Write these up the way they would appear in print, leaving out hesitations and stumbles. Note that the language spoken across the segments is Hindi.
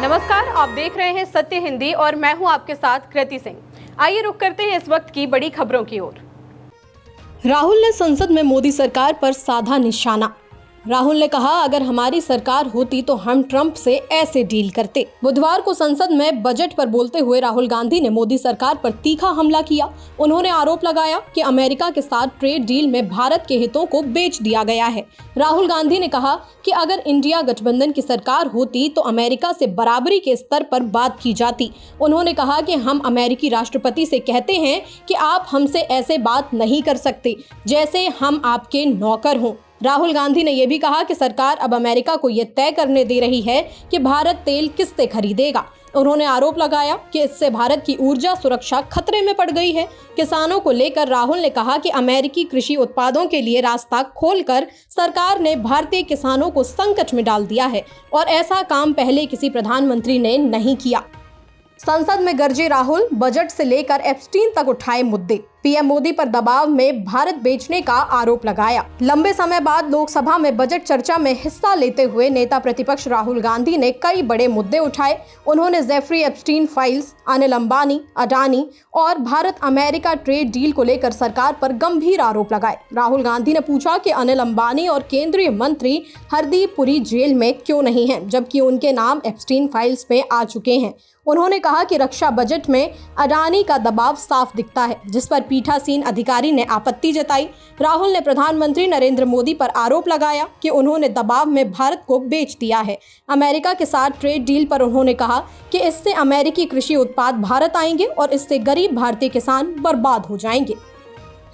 नमस्कार, आप देख रहे हैं सत्य हिंदी और मैं हूं आपके साथ कृति सिंह। आइए रुक करते हैं इस वक्त की बड़ी खबरों की ओर। राहुल ने संसद में मोदी सरकार पर साधा निशाना। राहुल ने कहा, अगर हमारी सरकार होती तो हम ट्रंप से ऐसे डील करते। बुधवार को संसद में बजट पर बोलते हुए राहुल गांधी ने मोदी सरकार पर तीखा हमला किया। उन्होंने आरोप लगाया कि अमेरिका के साथ ट्रेड डील में भारत के हितों को बेच दिया गया है। राहुल गांधी ने कहा कि अगर इंडिया गठबंधन की सरकार होती तो अमेरिका से बराबरी के स्तर पर बात की जाती। उन्होंने कहा कि हम अमेरिकी राष्ट्रपति से कहते हैं कि आप हमसे ऐसे बात नहीं कर सकते जैसे हम आपके नौकर हों। राहुल गांधी ने यह भी कहा कि सरकार अब अमेरिका को यह तय करने दे रही है कि भारत तेल किससे खरीदेगा। उन्होंने आरोप लगाया कि इससे भारत की ऊर्जा सुरक्षा खतरे में पड़ गई है। किसानों को लेकर राहुल ने कहा कि अमेरिकी कृषि उत्पादों के लिए रास्ता खोलकर सरकार ने भारतीय किसानों को संकट में डाल दिया है और ऐसा काम पहले किसी प्रधानमंत्री ने नहीं किया। संसद में गरजे राहुल, बजट से लेकर एप्स्टीन तक उठाए मुद्दे। पीएम मोदी पर दबाव में भारत बेचने का आरोप लगाया। लंबे समय बाद लोकसभा में बजट चर्चा में हिस्सा लेते हुए नेता प्रतिपक्ष राहुल गांधी ने कई बड़े मुद्दे उठाए। उन्होंने Jeffrey Epstein files, Anil Ambani, Adani और भारत अमेरिका ट्रेड डील को लेकर सरकार पर गंभीर आरोप लगाए। राहुल गांधी ने पूछा कि अनिल अंबानी और केंद्रीय मंत्री हरदीप पुरी जेल में क्यों नहीं हैं, जबकि उनके नाम एप्स्टीन फाइल्स में आ चुके हैं। उन्होंने कहा कि रक्षा बजट में अडानी का दबाव साफ दिखता है, जिस पर पीठासीन अधिकारी ने आपत्ति जताई। राहुल ने प्रधानमंत्री नरेंद्र मोदी पर आरोप लगाया कि उन्होंने दबाव में भारत को बेच दिया है। अमेरिका के साथ ट्रेड डील पर उन्होंने कहा कि इससे अमेरिकी कृषि उत्पाद भारत आएंगे और इससे गरीब भारतीय किसान बर्बाद हो जाएंगे।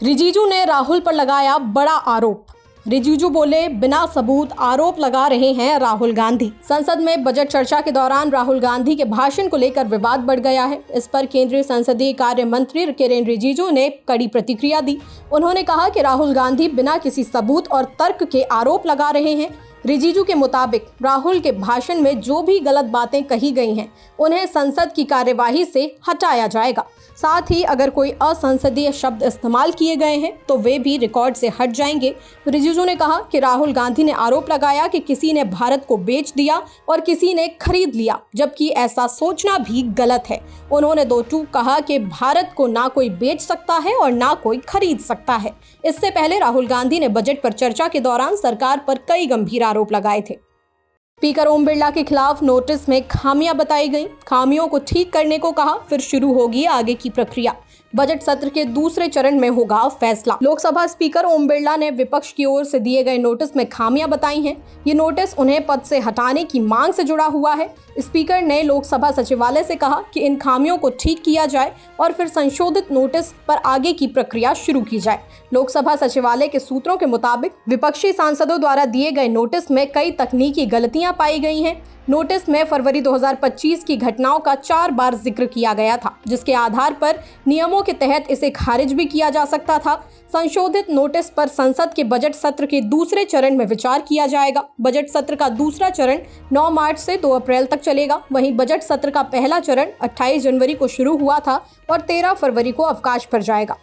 रिजिजू ने राहुल पर लगाया बड़ा आरोप। रिजिजू बोले, बिना सबूत आरोप लगा रहे हैं राहुल गांधी। संसद में बजट चर्चा के दौरान राहुल गांधी के भाषण को लेकर विवाद बढ़ गया है। इस पर केंद्रीय संसदीय कार्य मंत्री किरेन रिजिजू ने कड़ी प्रतिक्रिया दी। उन्होंने कहा कि राहुल गांधी बिना किसी सबूत और तर्क के आरोप लगा रहे हैं। रिजिजू के मुताबिक राहुल के भाषण में जो भी गलत बातें कही गई हैं, उन्हें संसद की कार्यवाही से हटाया जाएगा। साथ ही अगर कोई असंसदीय शब्द इस्तेमाल किए गए हैं तो वे भी रिकॉर्ड से हट जाएंगे। रिजिजू ने कहा कि राहुल गांधी ने आरोप लगाया कि किसी ने भारत को बेच दिया और किसी ने खरीद लिया, जबकि ऐसा सोचना भी गलत है। उन्होंने दो टूक कहा कि भारत को ना कोई बेच सकता है और ना कोई खरीद सकता है। इससे पहले राहुल गांधी ने बजट पर चर्चा के दौरान सरकार पर कई गंभीर आरोप लगाए थे। स्पीकर ओम बिरला के खिलाफ नोटिस में खामियां बताई गई। खामियों को ठीक करने को कहा, फिर शुरू होगी आगे की प्रक्रिया। बजट सत्र के दूसरे चरण में होगा फैसला। लोकसभा स्पीकर ओम बिरला ने विपक्ष की ओर से दिए गए नोटिस में खामियां बताई हैं। ये नोटिस उन्हें पद से हटाने की मांग से जुड़ा हुआ है। स्पीकर ने लोकसभा सचिवालय से कहा कि इन खामियों को ठीक किया जाए और फिर संशोधित नोटिस पर आगे की प्रक्रिया शुरू की जाए। लोकसभा सचिवालय के सूत्रों के मुताबिक विपक्षी सांसदों द्वारा दिए गए नोटिस में कई तकनीकी गलतियां पाई गई हैं। नोटिस में फरवरी 2025 की घटनाओं का 4 बार जिक्र किया गया था, जिसके आधार पर नियमों के तहत इसे खारिज भी किया जा सकता था। संशोधित नोटिस पर संसद के बजट सत्र के दूसरे चरण में विचार किया जाएगा। बजट सत्र का दूसरा चरण 9 मार्च से 2 अप्रैल तक चलेगा। वहीं बजट सत्र का पहला चरण 28 जनवरी को शुरू हुआ था और 13 फरवरी को अवकाश पर जाएगा।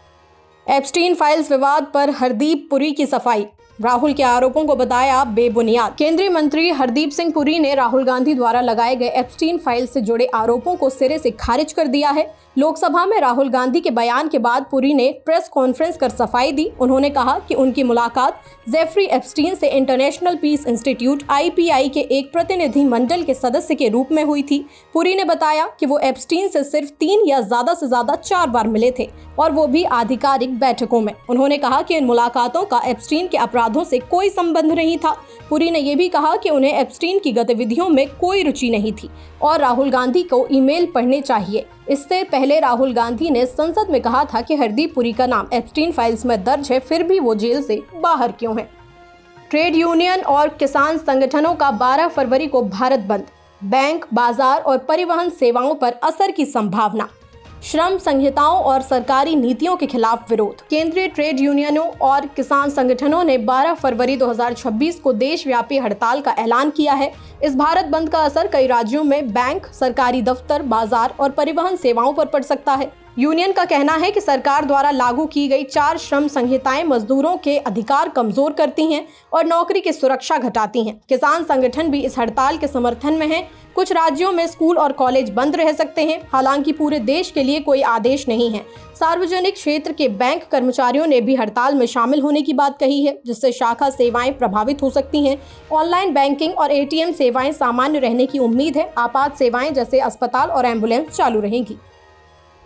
एप्स्टीन फाइल्स विवाद पर हरदीप पुरी की सफाई। राहुल के आरोपों को बताया बेबुनियाद। केंद्रीय मंत्री हरदीप सिंह पुरी ने राहुल गांधी द्वारा लगाए गए एप्स्टीन फाइल से जुड़े आरोपों को सिरे से खारिज कर दिया है। लोकसभा में राहुल गांधी के बयान के बाद पुरी ने प्रेस कॉन्फ्रेंस कर सफाई दी। उन्होंने कहा कि उनकी मुलाकात जेफरी एप्स्टीन से इंटरनेशनल पीस इंस्टीट्यूट (IPI) के एक प्रतिनिधि मंडल के सदस्य के रूप में हुई थी। पुरी ने बताया कि वो एप्स्टीन से सिर्फ 3 या ज्यादा से ज्यादा 4 बार मिले थे और वो भी आधिकारिक बैठकों में। उन्होंने कहा कि इन मुलाकातों का एप्स्टीन के अपराधों से कोई संबंध नहीं था। पुरी ने यह भी कहा कि उन्हें एप्स्टीन की गतिविधियों में कोई रुचि नहीं थी और राहुल गांधी को ईमेल पढ़ने चाहिए। इससे पहले राहुल गांधी ने संसद में कहा था कि हरदीप पुरी का नाम एप्स्टीन फाइल्स में दर्ज है, फिर भी वो जेल से बाहर क्यों है। ट्रेड यूनियन और किसान संगठनों का 12 फरवरी को भारत बंद। बैंक, बाजार और परिवहन सेवाओं पर असर की संभावना। श्रम संहिताओं और सरकारी नीतियों के खिलाफ विरोध। केंद्रीय ट्रेड यूनियनों और किसान संगठनों ने 12 फरवरी 2026 को देशव्यापी हड़ताल का ऐलान किया है। इस भारत बंद का असर कई राज्यों में बैंक, सरकारी दफ्तर, बाजार और परिवहन सेवाओं पर पड़ सकता है। यूनियन का कहना है कि सरकार द्वारा लागू की गई 4 श्रम संहिताएं मजदूरों के अधिकार कमजोर करती हैं और नौकरी की सुरक्षा घटाती हैं। किसान संगठन भी इस हड़ताल के समर्थन में हैं। कुछ राज्यों में स्कूल और कॉलेज बंद रह सकते हैं, हालांकि पूरे देश के लिए कोई आदेश नहीं है। सार्वजनिक क्षेत्र के बैंक कर्मचारियों ने भी हड़ताल में शामिल होने की बात कही है, जिससे शाखा सेवाएं प्रभावित हो सकती हैं। ऑनलाइन बैंकिंग और एटीएम सेवाएं सामान्य रहने की उम्मीद है। आपात सेवाएं जैसे अस्पताल और एम्बुलेंस चालू रहेंगी।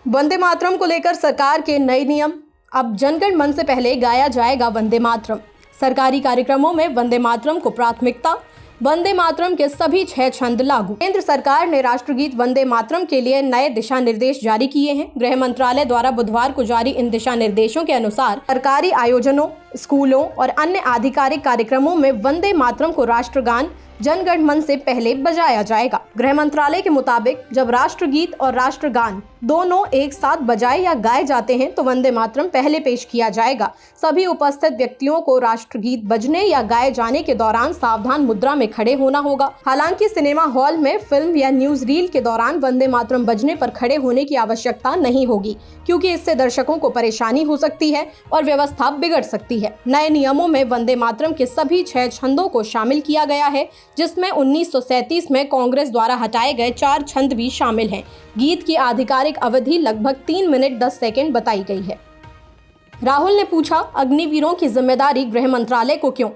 वंदे मातरम को लेकर सरकार के नए नियम। अब जनगण मन से पहले गाया जाएगा वंदे मातरम। सरकारी कार्यक्रमों में वंदे मातरम को प्राथमिकता। वंदे मातरम के सभी 6 छंद लागू। केंद्र सरकार ने राष्ट्रगीत वंदे मातरम के लिए नए दिशा निर्देश जारी किए हैं। गृह मंत्रालय द्वारा बुधवार को जारी इन दिशा निर्देशों के अनुसार सरकारी आयोजनों, स्कूलों और अन्य आधिकारिक कार्यक्रमों में वंदे मातरम को राष्ट्रगान जनगण मन से पहले बजाया जाएगा। गृह मंत्रालय के मुताबिक जब राष्ट्रगीत और राष्ट्रगान दोनों एक साथ बजाए या गाए जाते हैं तो वंदे मातरम पहले पेश किया जाएगा। सभी उपस्थित व्यक्तियों को राष्ट्रगीत बजने या गाए जाने के दौरान सावधान मुद्रा में खड़े होना होगा। हालांकि सिनेमा हॉल में फिल्म या न्यूज रील के दौरान वंदे मातरम बजने पर खड़े होने की आवश्यकता नहीं होगी, क्योंकि इससे दर्शकों को परेशानी हो सकती है और व्यवस्था बिगड़ सकती है। नए नियमों में वंदे मातरम के सभी 6 छंदों को शामिल किया गया है, जिसमें 1937 में कांग्रेस द्वारा हटाए गए 4 छंद भी शामिल हैं। गीत की आधिकारिक अवधि लगभग 3 मिनट 10 सेकंड बताई गई है। राहुल ने पूछा, अग्निवीरों की जिम्मेदारी गृह मंत्रालय को क्यों?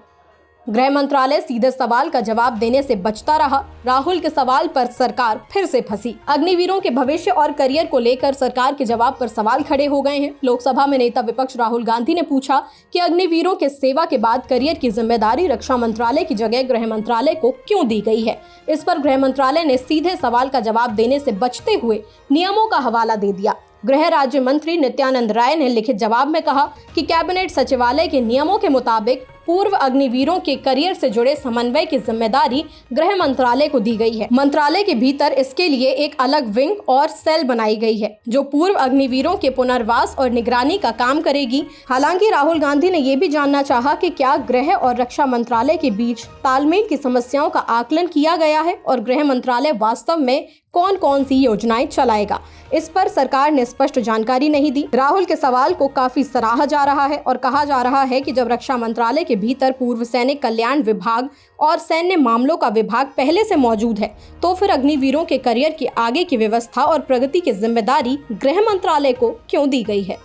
गृह मंत्रालय सीधे सवाल का जवाब देने से बचता रहा। राहुल के सवाल पर सरकार फिर से फंसी। अग्निवीरों के भविष्य और करियर को लेकर सरकार के जवाब पर सवाल खड़े हो गए हैं। लोकसभा में नेता विपक्ष राहुल गांधी ने पूछा कि अग्निवीरों के सेवा के बाद करियर की जिम्मेदारी रक्षा मंत्रालय की जगह गृह मंत्रालय को क्यों दी गई है। इस पर गृह मंत्रालय ने सीधे सवाल का जवाब देने से बचते हुए नियमों का हवाला दे दिया। गृह राज्य मंत्री नित्यानंद राय ने लिखित जवाब में कहा कि कैबिनेट सचिवालय के नियमों के मुताबिक पूर्व अग्निवीरों के करियर से जुड़े समन्वय की जिम्मेदारी गृह मंत्रालय को दी गई है। मंत्रालय के भीतर इसके लिए एक अलग विंग और सेल बनाई गई है, जो पूर्व अग्निवीरों के पुनर्वास और निगरानी का काम करेगी। हालांकि राहुल गांधी ने ये भी जानना चाहा कि क्या गृह और रक्षा मंत्रालय के बीच तालमेल की समस्याओं का आकलन किया गया है और गृह मंत्रालय वास्तव में कौन कौन सी योजनाएं चलाएगा। इस पर सरकार ने स्पष्ट जानकारी नहीं दी। राहुल के सवाल को काफी सराहा जा रहा है और कहा जा रहा है कि जब रक्षा मंत्रालय के भीतर पूर्व सैनिक कल्याण विभाग और सैन्य मामलों का विभाग पहले से मौजूद है, तो फिर अग्निवीरों के करियर की आगे की व्यवस्था और प्रगति की जिम्मेदारी गृह मंत्रालय को क्यों दी गई है।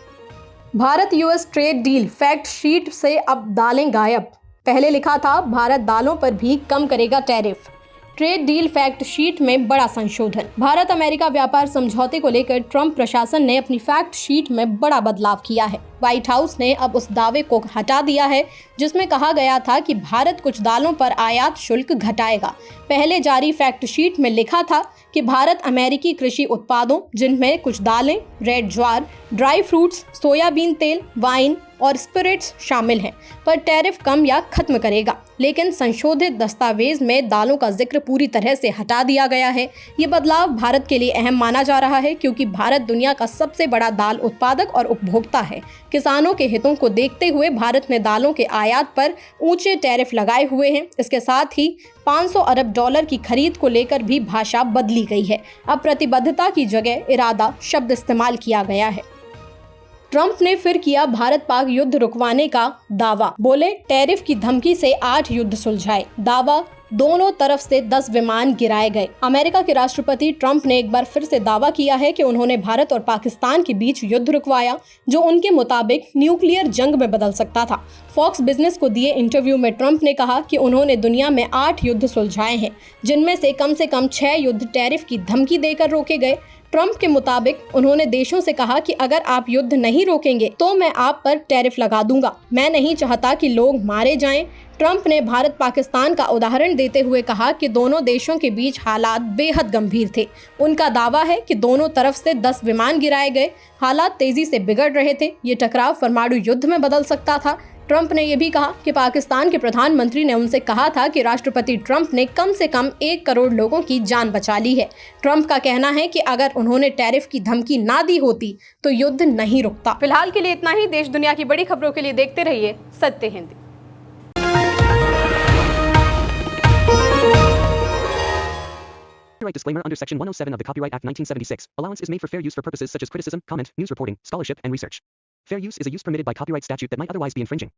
Bharat US trade deal fact sheet से अब दालें गायब। पहले लिखा था भारत दालों पर भी कम करेगा tariff. Trade deal fact sheet में बड़ा संशोधन। भारत अमेरिका व्यापार समझौते को लेकर ट्रंप प्रशासन ने अपनी फैक्ट शीट में बड़ा बदलाव किया है। व्हाइट हाउस ने अब उस दावे को हटा दिया है जिसमें कहा गया था कि भारत कुछ दालों पर आयात शुल्क घटाएगा। पहले जारी फैक्ट शीट में लिखा था कि भारत अमेरिकी कृषि उत्पादों, जिनमें कुछ दालें, रेड ज्वार, ड्राई फ्रूट्स, सोयाबीन तेल, वाइन और स्पिरिट्स शामिल हैं, पर टैरिफ कम या खत्म करेगा। लेकिन संशोधित दस्तावेज में दालों का जिक्र पूरी तरह से हटा दिया गया है। ये बदलाव भारत के लिए अहम माना जा रहा है, क्योंकि भारत दुनिया का सबसे बड़ा दाल उत्पादक और उपभोक्ता है। किसानों के हितों को देखते हुए भारत ने दालों के आयात पर ऊंचे टैरिफ लगाए हुए हैं। इसके साथ ही 500 अरब डॉलर की खरीद को लेकर भी भाषा बदली गई है। अब प्रतिबद्धता की जगह इरादा शब्द इस्तेमाल किया गया है। ट्रंप ने फिर किया भारत पाक युद्ध रुकवाने का दावा। बोले, टैरिफ की धमकी से 8 युद्ध सुलझाए। दावा, दोनों तरफ से 10 विमान गिराए गए। अमेरिका के राष्ट्रपति ट्रंप ने एक बार फिर से दावा किया है कि उन्होंने भारत और पाकिस्तान के बीच युद्ध रुकवाया, जो उनके मुताबिक न्यूक्लियर जंग में बदल सकता था। फॉक्स बिजनेस को दिए इंटरव्यू में ट्रंप ने कहा कि उन्होंने दुनिया में 8 युद्ध सुलझाए हैं, जिनमें से कम 6 युद्ध टैरिफ की धमकी देकर रोके गए। ट्रंप के मुताबिक उन्होंने देशों से कहा कि अगर आप युद्ध नहीं रोकेंगे तो मैं आप पर टैरिफ लगा दूंगा। मैं नहीं चाहता कि लोग मारे जाएं। ट्रंप ने भारत पाकिस्तान का उदाहरण देते हुए कहा कि दोनों देशों के बीच हालात बेहद गंभीर थे। उनका दावा है कि दोनों तरफ से 10 विमान गिराए गए। हालात तेजी से बिगड़ रहे थे। ये टकराव परमाणु युद्ध में बदल सकता था। ट्रंप ने यह भी कहा कि पाकिस्तान के प्रधानमंत्री ने उनसे कहा था कि राष्ट्रपति ट्रंप ने कम से कम 1 करोड़ लोगों की जान बचा ली है। ट्रंप का कहना है कि अगर उन्होंने टैरिफ की धमकी ना दी होती तो युद्ध नहीं रुकता। फिलहाल के लिए इतना ही। देश दुनिया की बड़ी खबरों के लिए देखते रहिए सत्य Hindi. Copyright disclaimer under Section 107 of the Copyright Act 1976. Allowance is made for fair use for purposes such as criticism, comment, news reporting, scholarship, and research. Fair use is a use permitted by copyright statute that might otherwise be infringing.